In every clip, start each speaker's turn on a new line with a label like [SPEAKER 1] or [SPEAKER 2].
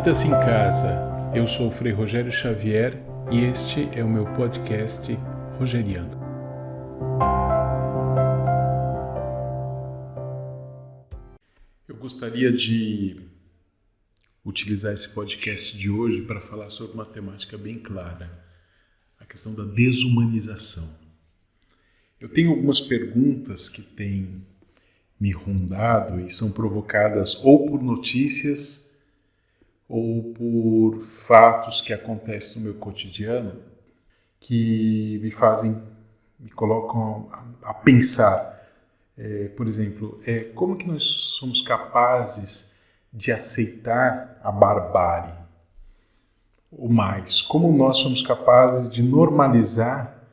[SPEAKER 1] Sinta-se em casa. Eu sou o Frei Rogério Xavier e este é o meu podcast Rogeriano. Eu gostaria de utilizar esse podcast de hoje para falar sobre uma temática bem clara, a questão da desumanização. Eu tenho algumas perguntas que têm me rondado e são provocadas ou por notícias ou por fatos que acontecem no meu cotidiano que me colocam a pensar. Por exemplo, como que nós somos capazes de aceitar a barbárie? Ou mais, como nós somos capazes de normalizar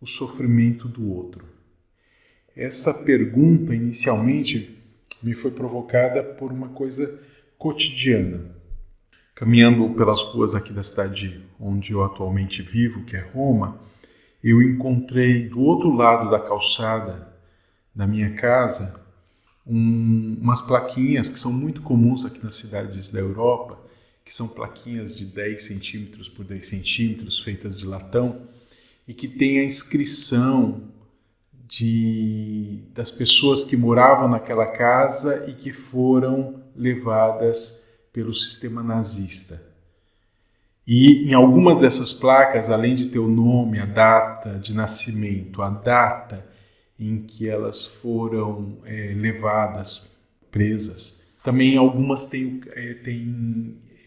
[SPEAKER 1] o sofrimento do outro? Essa pergunta, inicialmente, me foi provocada por uma coisa cotidiana. Caminhando pelas ruas aqui da cidade onde eu atualmente vivo, que é Roma, eu encontrei do outro lado da calçada da minha casa umas plaquinhas que são muito comuns aqui nas cidades da Europa, que são plaquinhas de 10 centímetros por 10 centímetros, feitas de latão, e que tem a inscrição das pessoas que moravam naquela casa e que foram levadas pelo sistema nazista. E em algumas dessas placas, além de ter o nome, a data de nascimento, a data em que elas foram levadas, presas, também algumas têm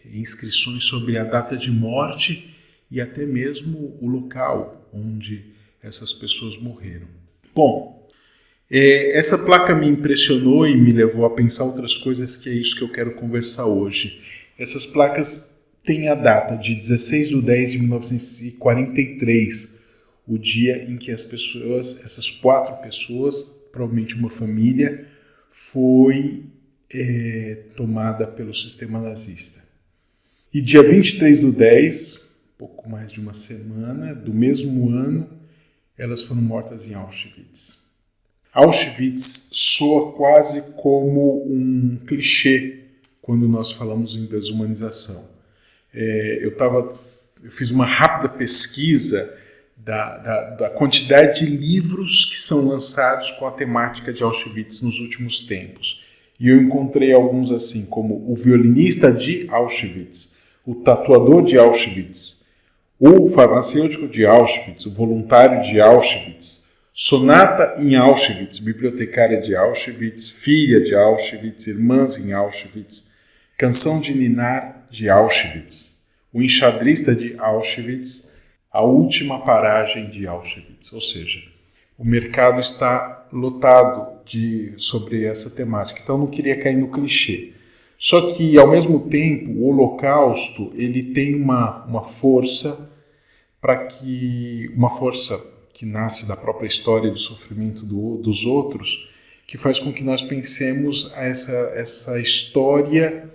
[SPEAKER 1] inscrições sobre a data de morte e até mesmo o local onde essas pessoas morreram. Bom, essa placa me impressionou e me levou a pensar outras coisas, que é isso que eu quero conversar hoje. Essas placas têm a data de 16 de 10 de 1943, o dia em que essas 4 pessoas, provavelmente uma família, foi tomada pelo sistema nazista. E dia 23 do 10, pouco mais de uma semana, do mesmo ano, elas foram mortas em Auschwitz. Auschwitz soa quase como um clichê quando nós falamos em desumanização. Eu fiz uma rápida pesquisa da quantidade de livros que são lançados com a temática de Auschwitz nos últimos tempos. E eu encontrei alguns assim, como O Violinista de Auschwitz, O Tatuador de Auschwitz, O Farmacêutico de Auschwitz, O Voluntário de Auschwitz, Sonata em Auschwitz, Bibliotecária de Auschwitz, Filha de Auschwitz, Irmãs em Auschwitz, Canção de Ninar de Auschwitz, O Enxadrista de Auschwitz, A Última Paragem de Auschwitz. Ou seja, o mercado está lotado sobre essa temática, então eu não queria cair no clichê. Só que, ao mesmo tempo, o Holocausto ele tem uma força que nasce da própria história do sofrimento dos outros, que faz com que nós pensemos essa história,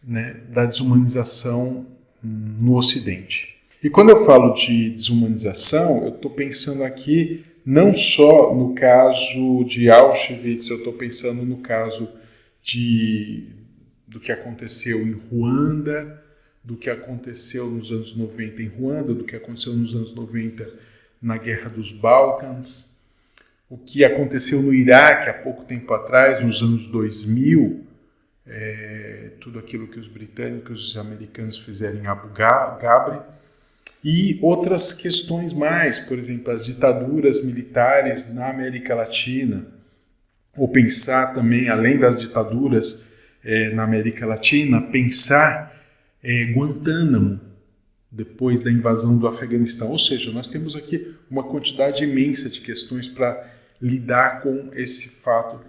[SPEAKER 1] né, da desumanização no Ocidente. E quando eu falo de desumanização, eu estou pensando aqui não só no caso de Auschwitz, eu estou pensando no caso do que aconteceu em Ruanda, do que aconteceu nos anos 90 em Ruanda, do que aconteceu nos anos 90 na Guerra dos Balcãs, o que aconteceu no Iraque há pouco tempo atrás, nos anos 2000, tudo aquilo que os britânicos e os americanos fizeram em Abu Ghraib, e outras questões mais, por exemplo, as ditaduras militares na América Latina, ou pensar também, além das ditaduras na América Latina, pensar Guantánamo, depois da invasão do Afeganistão. Ou seja, nós temos aqui uma quantidade imensa de questões para lidar com esse fato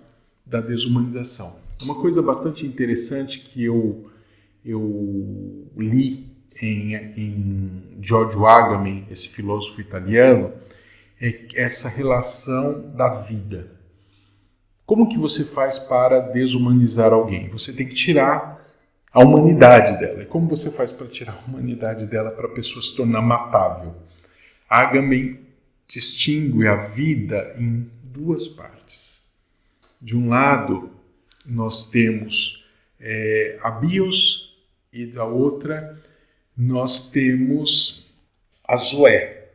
[SPEAKER 1] da desumanização. Uma coisa bastante interessante que eu li em Giorgio Agamben, esse filósofo italiano, é essa relação da vida. Como que você faz para desumanizar alguém? Você tem que tirar a humanidade dela. E como você faz para tirar a humanidade dela para a pessoa se tornar matável? Agamben distingue a vida em 2 partes. De um lado, nós temos a bios e da outra nós temos a zoé,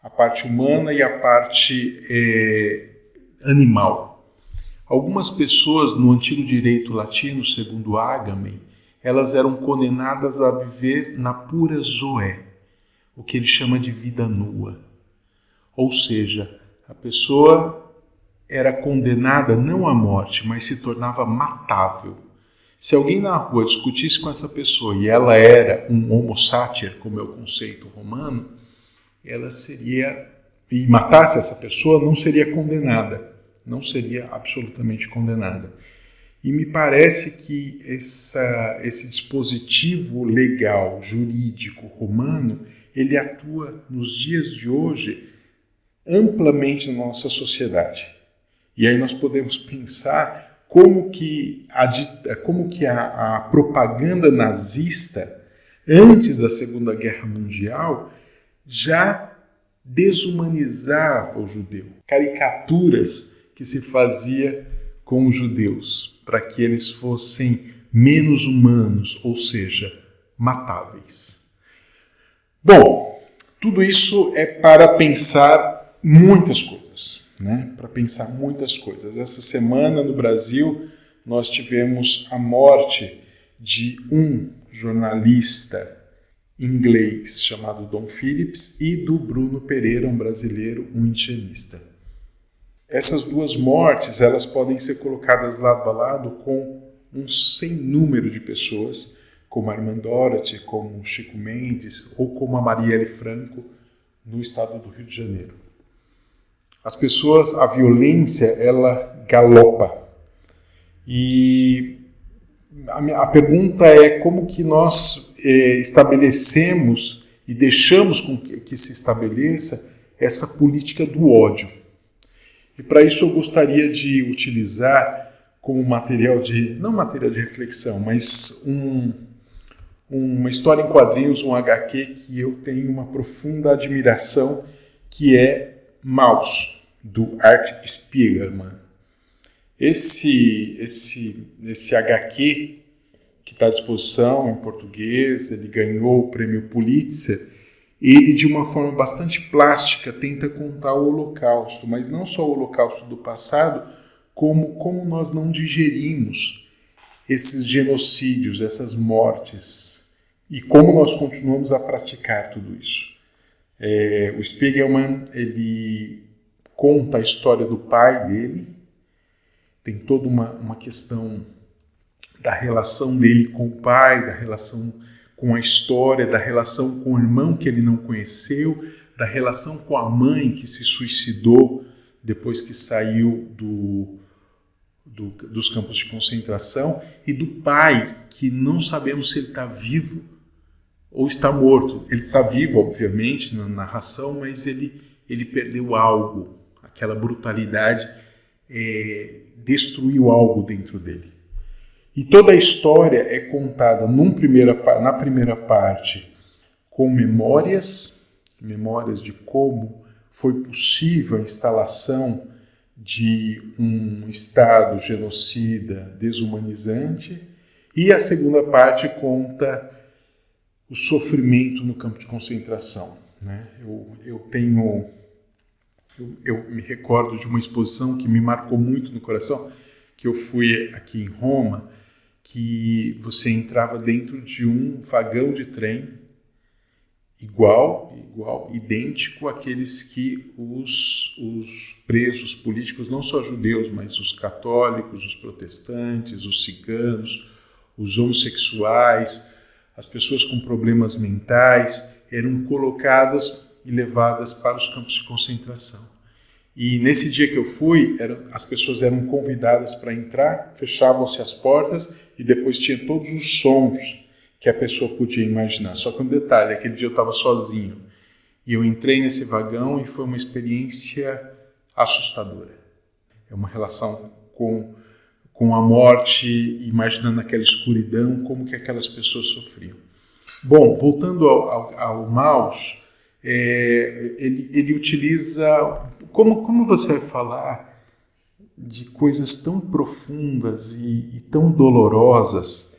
[SPEAKER 1] a parte humana e a parte animal. Algumas pessoas no antigo direito latino, segundo Agamben, elas eram condenadas a viver na pura zoé, o que ele chama de vida nua. Ou seja, a pessoa era condenada não à morte, mas se tornava matável. Se alguém na rua discutisse com essa pessoa e ela era um homo sacer, como é o conceito romano, ela seria, e matasse essa pessoa, não seria condenada, não seria absolutamente condenada. E me parece que esse dispositivo legal, jurídico, romano, ele atua nos dias de hoje amplamente na nossa sociedade. E aí nós podemos pensar como que a propaganda nazista, antes da Segunda Guerra Mundial, já desumanizava o judeu. Caricaturas que se fazia com os judeus, para que eles fossem menos humanos, ou seja, matáveis. Bom, tudo isso é para pensar muitas coisas, né? Para pensar muitas coisas. Essa semana no Brasil nós tivemos a morte de um jornalista inglês chamado Dom Phillips e do Bruno Pereira, um brasileiro, um indigenista. Essas duas mortes, elas podem ser colocadas lado a lado com um sem número de pessoas, como a Armand Dorothy, como o Chico Mendes ou como a Marielle Franco, no estado do Rio de Janeiro. As pessoas, a violência, ela galopa. E a pergunta é como que nós estabelecemos e deixamos com que se estabeleça essa política do ódio. E para isso eu gostaria de utilizar como material não material de reflexão, mas uma história em quadrinhos, um HQ que eu tenho uma profunda admiração, que é Maus, do Art Spiegelman. Esse HQ, que está à disposição em português, ele ganhou o prêmio Pulitzer. Ele, de uma forma bastante plástica, tenta contar o Holocausto, mas não só o Holocausto do passado, como nós não digerimos esses genocídios, essas mortes, e como nós continuamos a praticar tudo isso. O Spiegelman, ele conta a história do pai dele, tem toda uma questão da relação dele com o pai, da relação com a história, da relação com o irmão que ele não conheceu, da relação com a mãe que se suicidou depois que saiu dos campos de concentração, e do pai que não sabemos se ele está vivo ou está morto. Ele está vivo, obviamente, na narração, mas ele perdeu algo, aquela brutalidade destruiu algo dentro dele. E toda a história é contada na primeira parte com memórias de como foi possível a instalação de um Estado genocida, desumanizante, e a segunda parte conta o sofrimento no campo de concentração, né? Eu me recordo de uma exposição que me marcou muito no coração, que eu fui aqui em Roma, que você entrava dentro de um vagão de trem idêntico àqueles que os presos políticos, não só judeus, mas os católicos, os protestantes, os ciganos, os homossexuais, as pessoas com problemas mentais, eram colocadas e levadas para os campos de concentração. E nesse dia que eu fui, as pessoas eram convidadas para entrar, fechavam-se as portas e depois tinha todos os sons que a pessoa podia imaginar. Só que um detalhe, aquele dia eu estava sozinho. E eu entrei nesse vagão e foi uma experiência assustadora. É uma relação com a morte, imaginando aquela escuridão, como que aquelas pessoas sofriam. Bom, voltando ao Maus, ele utiliza... Como você vai falar de coisas tão profundas e tão dolorosas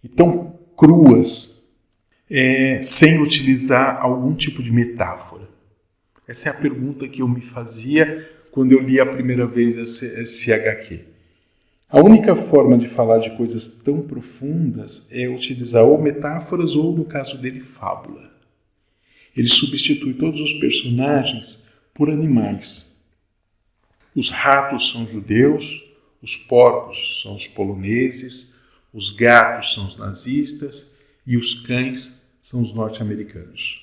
[SPEAKER 1] e tão cruas, sem utilizar algum tipo de metáfora? Essa é a pergunta que eu me fazia quando eu li a primeira vez esse HQ. A única forma de falar de coisas tão profundas é utilizar ou metáforas ou, no caso dele, fábula. Ele substitui todos os personagens por animais. Os ratos são judeus, os porcos são os poloneses, os gatos são os nazistas e os cães são os norte-americanos.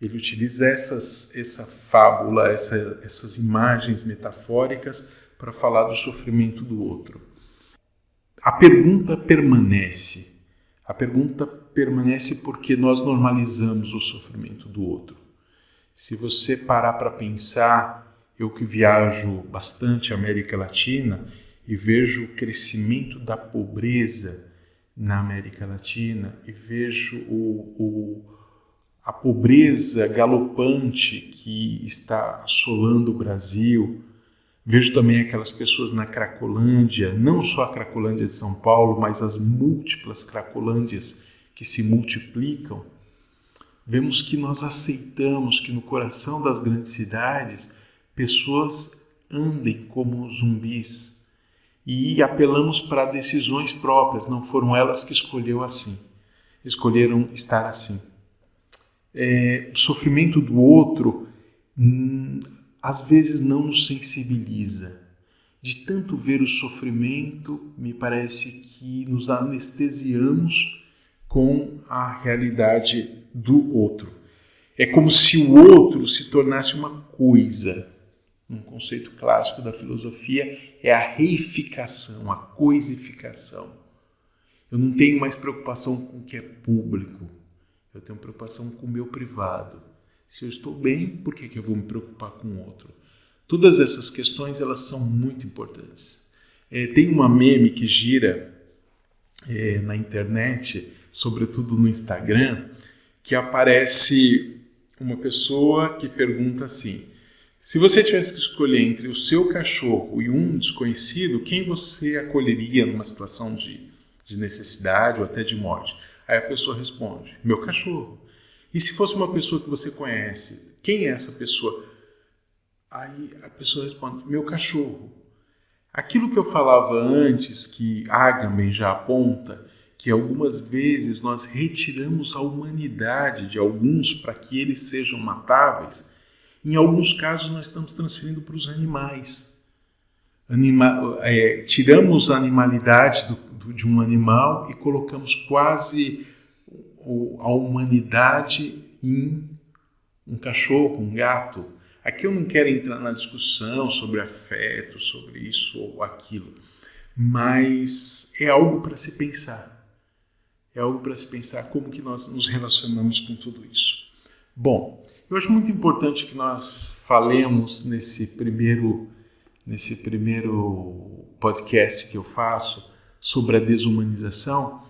[SPEAKER 1] Ele utiliza essa fábula, essas imagens metafóricas para falar do sofrimento do outro. A pergunta permanece. A pergunta permanece porque nós normalizamos o sofrimento do outro. Se você parar para pensar, eu que viajo bastante a América Latina e vejo o crescimento da pobreza na América Latina e vejo a pobreza galopante que está assolando o Brasil. Vejo também aquelas pessoas na Cracolândia, não só a Cracolândia de São Paulo, mas as múltiplas Cracolândias que se multiplicam. Vemos que nós aceitamos que no coração das grandes cidades pessoas andem como zumbis e apelamos para decisões próprias, não foram elas que escolheram estar assim. O sofrimento do outro às vezes não nos sensibiliza. De tanto ver o sofrimento, me parece que nos anestesiamos com a realidade do outro. É como se o outro se tornasse uma coisa. Um conceito clássico da filosofia é a reificação, a coisificação. Eu não tenho mais preocupação com o que é público. Eu tenho preocupação com o meu privado. Se eu estou bem, por que eu vou me preocupar com o outro? Todas essas questões, elas são muito importantes. Tem uma meme que gira na internet, sobretudo no Instagram, que aparece uma pessoa que pergunta assim: se você tivesse que escolher entre o seu cachorro e um desconhecido, quem você acolheria numa situação de necessidade ou até de morte? Aí a pessoa responde: meu cachorro. E se fosse uma pessoa que você conhece, quem é essa pessoa? Aí a pessoa responde: meu cachorro. Aquilo que eu falava antes, que Agamben já aponta, que algumas vezes nós retiramos a humanidade de alguns para que eles sejam matáveis, em alguns casos nós estamos transferindo para os animais. Tiramos a animalidade de um animal e colocamos quase a humanidade em um cachorro, um gato. Aqui eu não quero entrar na discussão sobre afeto, sobre isso ou aquilo, mas é algo para se pensar. É algo para se pensar como que nós nos relacionamos com tudo isso. Bom, eu acho muito importante que nós falemos nesse primeiro podcast que eu faço sobre a desumanização,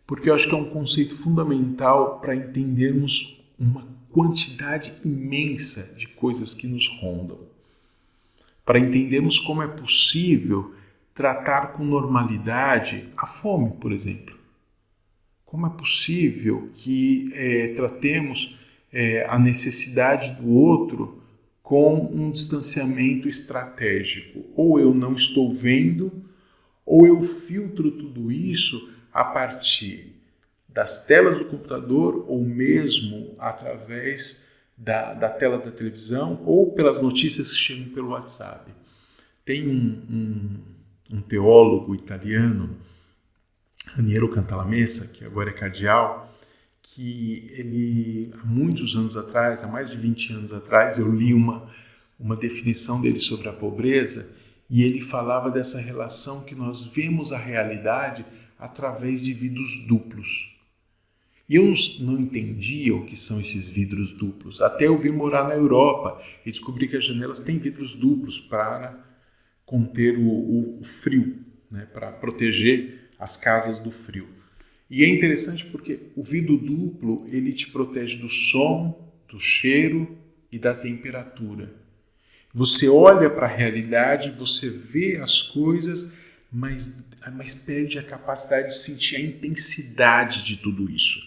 [SPEAKER 1] porque eu acho que é um conceito fundamental para entendermos uma quantidade imensa de coisas que nos rondam. Para entendermos como é possível tratar com normalidade a fome, por exemplo. Como é possível que tratemos a necessidade do outro com um distanciamento estratégico? Ou eu não estou vendo, ou eu filtro tudo isso a partir das telas do computador ou mesmo através da tela da televisão ou pelas notícias que chegam pelo WhatsApp. Tem um teólogo italiano, Raniero Cantalamessa, que agora é cardeal, que ele, há muitos anos atrás, há mais de 20 anos atrás, eu li uma definição dele sobre a pobreza e ele falava dessa relação que nós vemos a realidade através de vidros duplos. E eu não entendia o que são esses vidros duplos, até eu vir morar na Europa e descobri que as janelas têm vidros duplos para conter o frio, né, para proteger as casas do frio. E é interessante porque o vidro duplo, ele te protege do som, do cheiro e da temperatura. Você olha para a realidade, você vê as coisas mas perde a capacidade de sentir a intensidade de tudo isso.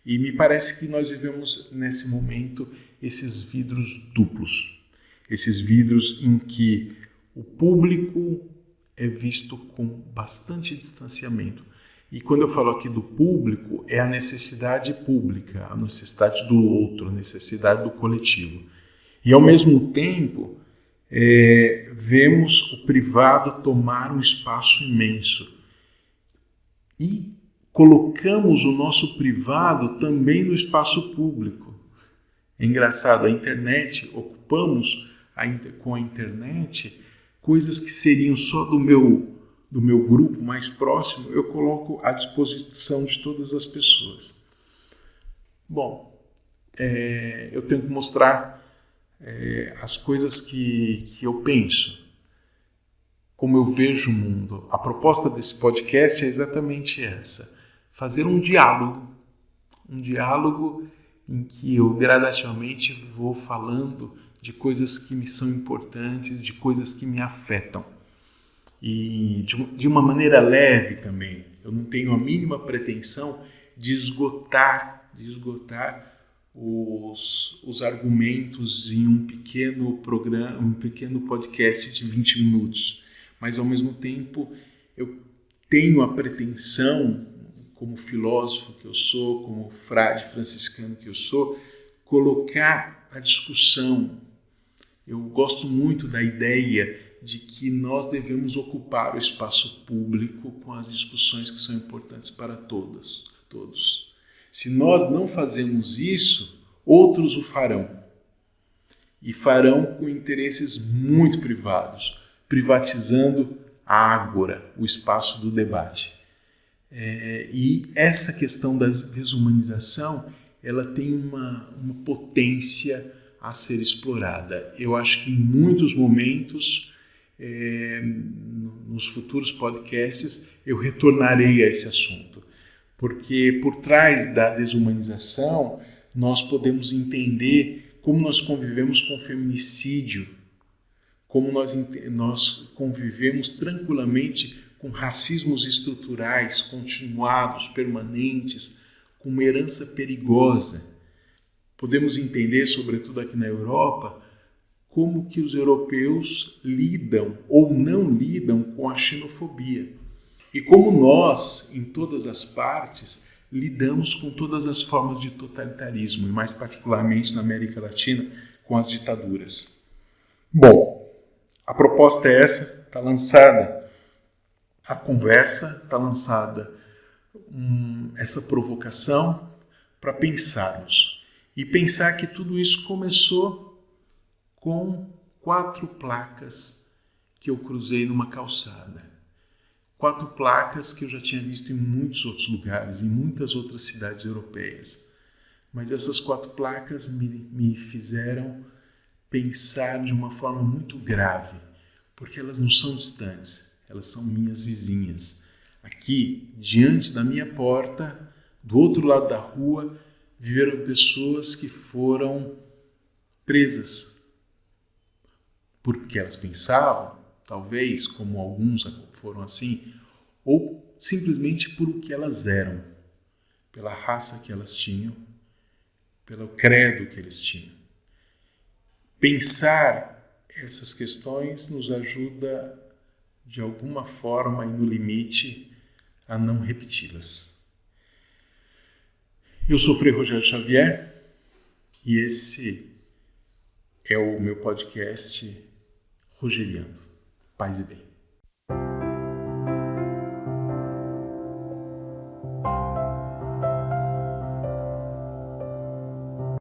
[SPEAKER 1] E me parece que nós vivemos nesse momento esses vidros duplos, esses vidros em que o público é visto com bastante distanciamento. E quando eu falo aqui do público, é a necessidade pública, a necessidade do outro, a necessidade do coletivo. E ao mesmo tempo, vemos o privado tomar um espaço imenso. E colocamos o nosso privado também no espaço público. É engraçado, a internet, ocupamos com a internet coisas que seriam só do meu grupo mais próximo, eu coloco à disposição de todas as pessoas. Bom, eu tenho que mostrar as coisas que eu penso, como eu vejo o mundo. A proposta desse podcast é exatamente essa: fazer um diálogo em que eu gradativamente vou falando de coisas que me são importantes, de coisas que me afetam. E de uma maneira leve também. Eu não tenho a mínima pretensão de esgotar os argumentos em um pequeno programa, um pequeno podcast de 20 minutos. Mas, ao mesmo tempo, eu tenho a pretensão, como filósofo que eu sou, como frade franciscano que eu sou, colocar a discussão. Eu gosto muito da ideia de que nós devemos ocupar o espaço público com as discussões que são importantes para todos. Se nós não fazemos isso, outros o farão. E farão com interesses muito privados, privatizando a ágora, o espaço do debate. E essa questão da desumanização, ela tem uma potência a ser explorada. Eu acho que em muitos momentos, nos futuros podcasts, eu retornarei a esse assunto, porque por trás da desumanização nós podemos entender como nós convivemos com o feminicídio, como nós convivemos tranquilamente com racismos estruturais, continuados, permanentes, com uma herança perigosa. Podemos entender, sobretudo aqui na Europa, como que os europeus lidam ou não lidam com a xenofobia. E como nós, em todas as partes, lidamos com todas as formas de totalitarismo, e mais particularmente na América Latina, com as ditaduras. Bom, a proposta é essa, está lançada a conversa, está lançada essa provocação para pensarmos. E pensar que tudo isso começou com 4 placas que eu cruzei numa calçada. 4 placas que eu já tinha visto em muitos outros lugares, em muitas outras cidades europeias. Mas essas 4 placas me fizeram pensar de uma forma muito grave, porque elas não são distantes, elas são minhas vizinhas. Aqui, diante da minha porta, do outro lado da rua, viveram pessoas que foram presas porque elas pensavam, talvez, como alguns foram assim, ou simplesmente por o que elas eram, pela raça que elas tinham, pelo credo que eles tinham. Pensar essas questões nos ajuda, de alguma forma e no limite, a não repeti-las. Eu sou Frei Rogério Xavier e esse é o meu podcast Rogeriando. Paz e bem.